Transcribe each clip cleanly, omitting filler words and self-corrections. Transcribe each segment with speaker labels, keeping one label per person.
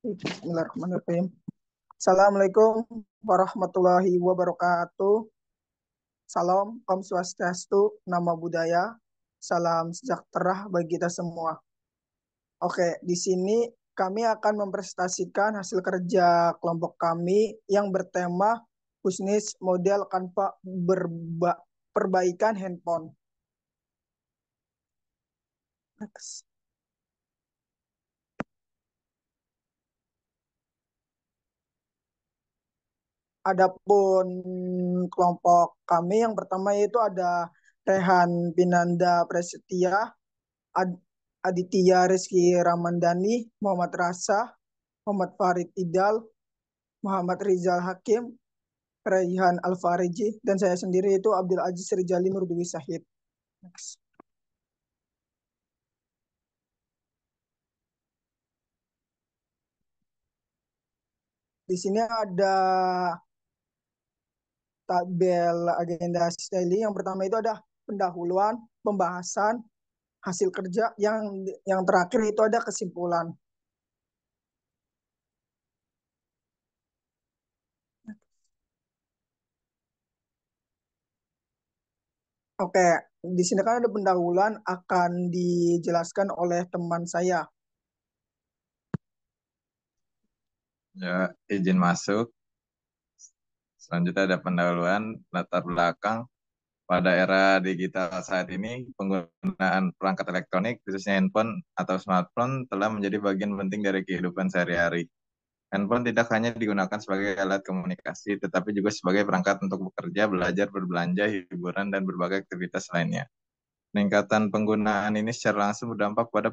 Speaker 1: Bismillahirrahmanirrahim. Assalamualaikum warahmatullahi wabarakatuh. Salam, Om Swastiastu, Namo Buddhaya, salam sejahtera bagi kita semua. Oke, di sini kami akan mempresentasikan hasil kerja kelompok kami yang bertema bisnis model Canva perbaikan handphone. Next. Adapun kelompok kami yang pertama yaitu ada Rehan Pinanda Prasetya, Aditya Rizky Ramandani, Muhammad Rasa, Muhammad Farid Idal, Muhammad Rizal Hakim, Raihan Alfariji, dan saya sendiri itu Abdul Aziz Rizali Nurdwi Sahid. Next. Di sini ada tabel agenda daily. Yang pertama itu ada pendahuluan, pembahasan, hasil kerja. Yang terakhir itu ada kesimpulan. Oke, di sini kan ada pendahuluan akan dijelaskan oleh teman saya.
Speaker 2: Ya, izin masuk. Selanjutnya ada pendahuluan latar belakang. Pada era digital saat ini, penggunaan perangkat elektronik, khususnya handphone atau smartphone, telah menjadi bagian penting dari kehidupan sehari-hari. Handphone tidak hanya digunakan sebagai alat komunikasi, tetapi juga sebagai perangkat untuk bekerja, belajar, berbelanja, hiburan, dan berbagai aktivitas lainnya. Peningkatan penggunaan ini secara langsung berdampak pada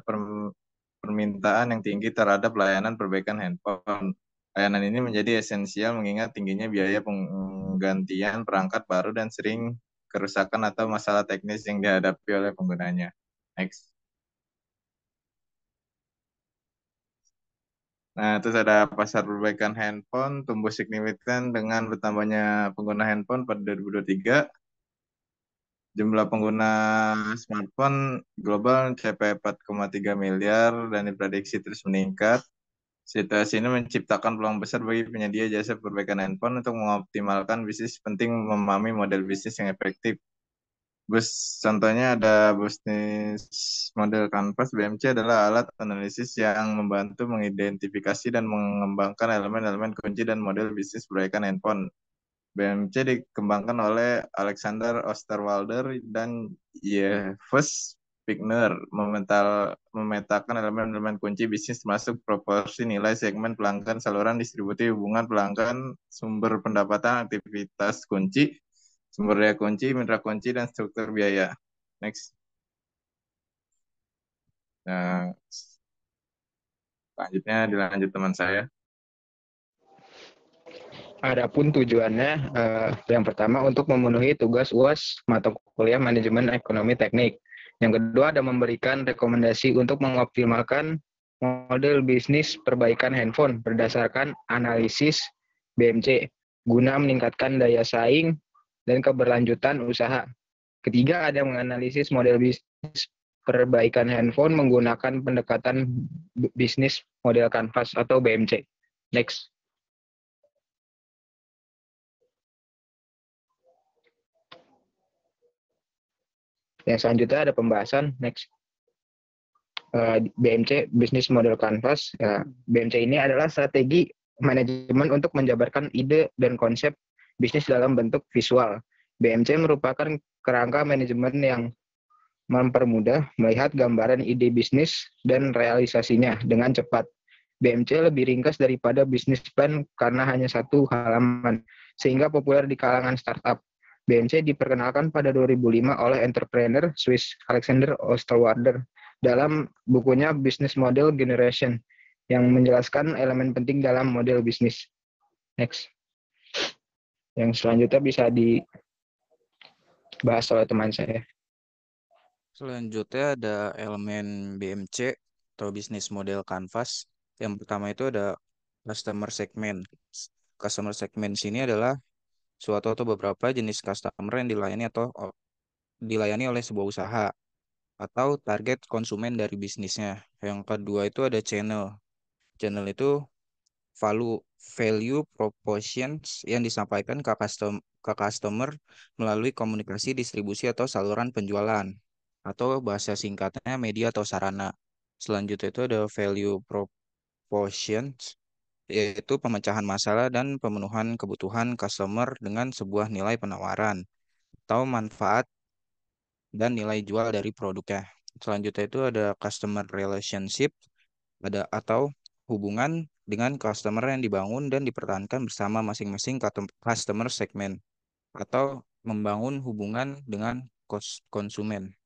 Speaker 2: permintaan yang tinggi terhadap layanan perbaikan handphone. Layanan ini menjadi esensial mengingat tingginya biaya penggantian perangkat baru dan sering kerusakan atau masalah teknis yang dihadapi oleh penggunanya. Next. Nah, terus ada pasar perbaikan handphone tumbuh signifikan dengan bertambahnya pengguna handphone pada 2023. Jumlah pengguna smartphone global mencapai 4,3 miliar dan diprediksi terus meningkat. Situasi ini menciptakan peluang besar bagi penyedia jasa perbaikan handphone untuk mengoptimalkan bisnis, penting memahami model bisnis yang efektif. Contohnya ada bisnis model Canvas. BMC adalah alat analisis yang membantu mengidentifikasi dan mengembangkan elemen-elemen kunci dan model bisnis perbaikan handphone. BMC dikembangkan oleh Alexander Osterwalder dan Yves Wigner, memetakan elemen-elemen kunci bisnis termasuk proporsi nilai segmen pelanggan, saluran distribusi, hubungan pelanggan, sumber pendapatan, aktivitas kunci, sumber daya kunci, mitra kunci, dan struktur biaya. Next. Nah, selanjutnya dilanjut teman saya.
Speaker 3: Adapun tujuannya, yang pertama untuk memenuhi tugas UAS mata kuliah Manajemen Ekonomi Teknik. Yang kedua ada memberikan rekomendasi untuk mengoptimalkan model bisnis perbaikan handphone berdasarkan analisis BMC guna meningkatkan daya saing dan keberlanjutan usaha. Ketiga ada menganalisis model bisnis perbaikan handphone menggunakan pendekatan bisnis model Canvas atau BMC. Next. Yang selanjutnya ada pembahasan. Next. BMC Business Model Canvas. BMC ini adalah strategi manajemen untuk menjabarkan ide dan konsep bisnis dalam bentuk visual. BMC merupakan kerangka manajemen yang mempermudah melihat gambaran ide bisnis dan realisasinya dengan cepat. BMC lebih ringkas daripada bisnis plan karena hanya satu halaman, sehingga populer di kalangan startup. BMC diperkenalkan pada 2005 oleh entrepreneur Swiss Alexander Osterwalder dalam bukunya Business Model Generation yang menjelaskan elemen penting dalam model bisnis. Next. Yang selanjutnya bisa dibahas oleh teman saya.
Speaker 4: Selanjutnya ada elemen BMC atau Business Model Canvas. Yang pertama itu ada Customer Segment. Customer Segment sini adalah suatu atau beberapa jenis customer yang dilayani oleh sebuah usaha. atau target konsumen dari bisnisnya. Yang kedua itu ada channel. Channel itu value value propositions yang disampaikan ke customer melalui komunikasi distribusi atau saluran penjualan atau bahasa singkatnya media atau sarana. Selanjutnya itu ada value propositions yaitu pemecahan masalah dan pemenuhan kebutuhan customer dengan sebuah nilai penawaran atau manfaat dan nilai jual dari produknya. Selanjutnya itu ada customer relationship ada atau hubungan dengan customer yang dibangun dan dipertahankan bersama masing-masing customer segment atau membangun hubungan dengan konsumen.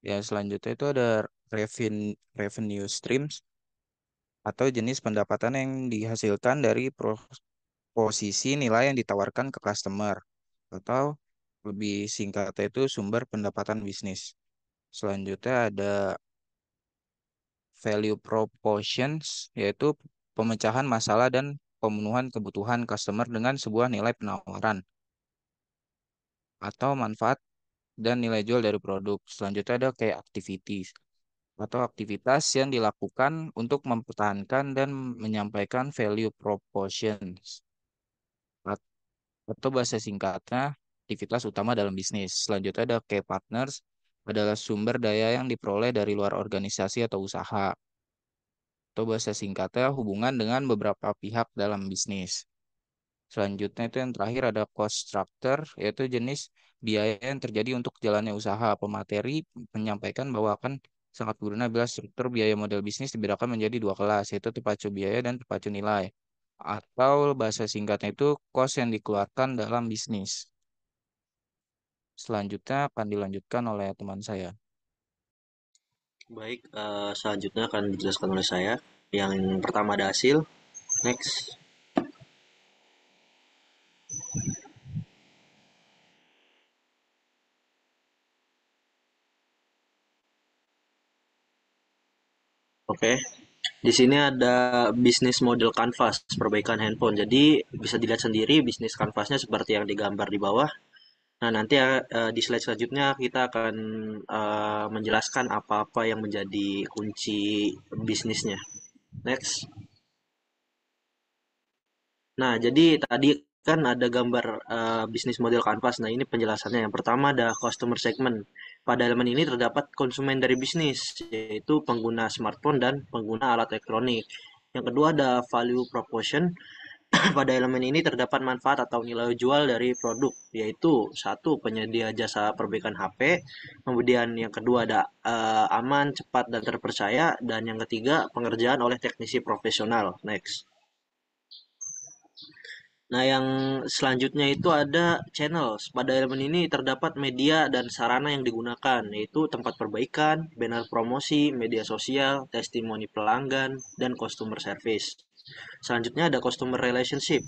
Speaker 4: Ya, selanjutnya itu ada revenue streams atau jenis pendapatan yang dihasilkan dari posisi nilai yang ditawarkan ke customer atau lebih singkatnya itu sumber pendapatan bisnis. Selanjutnya ada value propositions yaitu pemecahan masalah dan pemenuhan kebutuhan customer dengan sebuah nilai penawaran atau manfaat dan nilai jual dari produk. Selanjutnya ada kayak activities atau aktivitas yang dilakukan untuk mempertahankan dan menyampaikan value propositions atau bahasa singkatnya aktivitas utama dalam bisnis. Selanjutnya ada key partners adalah sumber daya yang diperoleh dari luar organisasi atau usaha atau bahasa singkatnya hubungan dengan beberapa pihak dalam bisnis. Selanjutnya itu yang terakhir ada cost structure, yaitu jenis biaya yang terjadi untuk jalannya usaha. Pemateri menyampaikan bahwa akan sangat berguna bila struktur biaya model bisnis dibedakan menjadi dua kelas, yaitu terpacu biaya dan terpacu nilai. Atau bahasa singkatnya itu cost yang dikeluarkan dalam bisnis. Selanjutnya akan dilanjutkan oleh teman saya.
Speaker 5: Baik, selanjutnya akan dijelaskan oleh saya. Yang pertama ada hasil. Next. Oke. Di sini ada bisnis model kanvas perbaikan handphone. Jadi bisa dilihat sendiri bisnis kanvasnya seperti yang digambar di bawah. Nah, nanti di slide selanjutnya kita akan menjelaskan apa-apa yang menjadi kunci bisnisnya. Next. Nah, jadi tadi kan ada gambar bisnis model kanvas. Nah, ini penjelasannya. Yang pertama ada customer segment. Pada elemen ini terdapat konsumen dari bisnis, yaitu pengguna smartphone dan pengguna alat elektronik. Yang kedua ada value proposition. Pada elemen ini terdapat manfaat atau nilai jual dari produk, yaitu satu penyedia jasa perbaikan HP, kemudian yang kedua ada aman, cepat, dan terpercaya, dan yang ketiga pengerjaan oleh teknisi profesional. Next. Nah, yang selanjutnya itu ada channels. Pada elemen ini terdapat media dan sarana yang digunakan, yaitu tempat perbaikan, banner promosi, media sosial, testimoni pelanggan, dan customer service. Selanjutnya ada customer relationship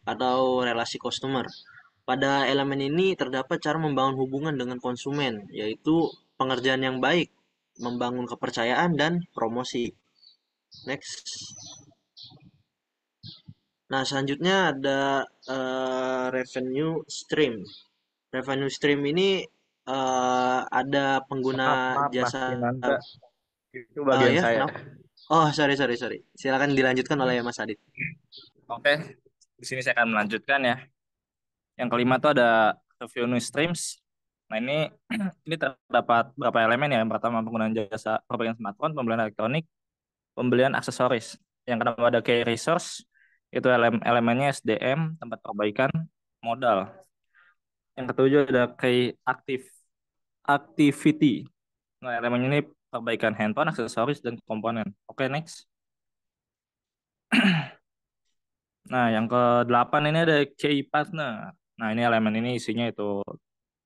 Speaker 5: atau relasi customer. Pada elemen ini terdapat cara membangun hubungan dengan konsumen, yaitu pengerjaan yang baik, membangun kepercayaan, dan promosi. Next. Nah, selanjutnya ada revenue stream. Revenue stream ini ada pengguna
Speaker 3: Maaf, maaf Mas
Speaker 5: jasa
Speaker 3: Pinanda, itu bagian
Speaker 5: ya,
Speaker 3: saya.
Speaker 5: kenapa? Oh, sorry sorry sorry. Silakan dilanjutkan oleh Mas Adit.
Speaker 3: Oke, di sini saya akan melanjutkan ya. Yang kelima itu ada revenue streams. Nah ini ini terdapat beberapa elemen ya. Yang pertama penggunaan jasa perbaikan smartphone, pembelian elektronik, pembelian aksesoris. Yang kedua ada key resource, itu elemennya SDM, tempat perbaikan, modal. Yang ketujuh ada key activity. Nah elemennya ini perbaikan handphone, aksesoris, dan komponen. Oke, next. Nah, yang ke-8 ini ada key partner. Nah, ini elemen ini isinya itu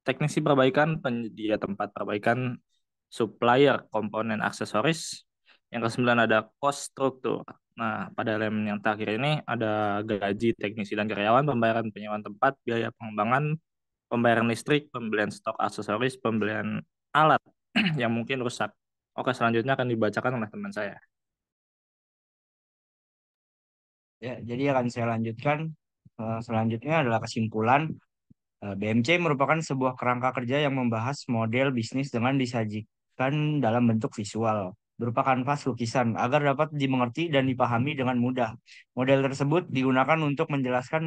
Speaker 3: teknisi perbaikan, penyedia tempat perbaikan, supplier, komponen aksesoris. Yang ke-9 ada cost structure. Nah, pada elemen yang terakhir ini ada gaji teknisi dan karyawan, pembayaran penyewaan tempat, biaya pengembangan, pembayaran listrik, pembelian stok aksesoris, pembelian alat yang mungkin rusak. Oke, selanjutnya akan dibacakan oleh teman saya.
Speaker 4: Ya, jadi akan saya lanjutkan. Selanjutnya adalah kesimpulan. BMC merupakan sebuah kerangka kerja yang membahas model bisnis dengan disajikan dalam bentuk visual, berupa kanvas lukisan, agar dapat dimengerti dan dipahami dengan mudah. Model tersebut digunakan untuk menjelaskan,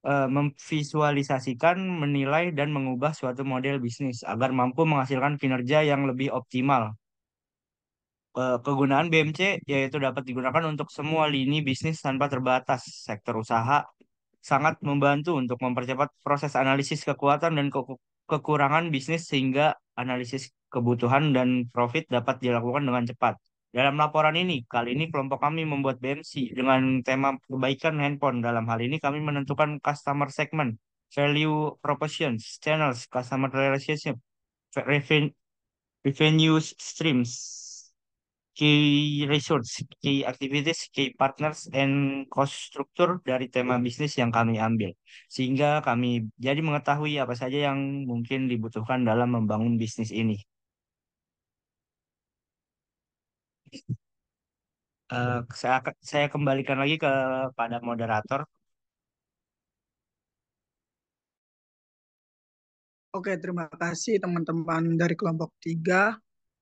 Speaker 4: memvisualisasikan, menilai, dan mengubah suatu model bisnis agar mampu menghasilkan kinerja yang lebih optimal. Kegunaan BMC yaitu dapat digunakan untuk semua lini bisnis tanpa terbatas. Sektor usaha sangat membantu untuk mempercepat proses analisis kekuatan dan kekurangan bisnis sehingga analisis kebutuhan dan profit dapat dilakukan dengan cepat. Dalam laporan ini, kali ini kelompok kami membuat BMC dengan tema perbaikan handphone. Dalam hal ini kami menentukan customer segment, value propositions, channels, customer relationship, reven- revenue streams, key resource, key activities, key partners, and cost structure dari tema bisnis yang kami ambil. Sehingga kami jadi mengetahui apa saja yang mungkin dibutuhkan dalam membangun bisnis ini. Saya kembalikan lagi kepada moderator.
Speaker 1: Oke, terima kasih teman-teman dari kelompok 3.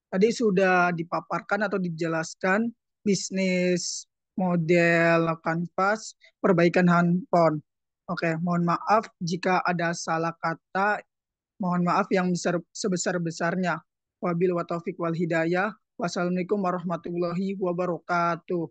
Speaker 1: Tadi sudah dipaparkan atau dijelaskan bisnis model kanvas perbaikan handphone. Oke, mohon maaf jika ada salah kata. Mohon maaf yang sebesar-besarnya. Wabil wa taufiq wal hidayah. Wassalamualaikum warahmatullahi wabarakatuh.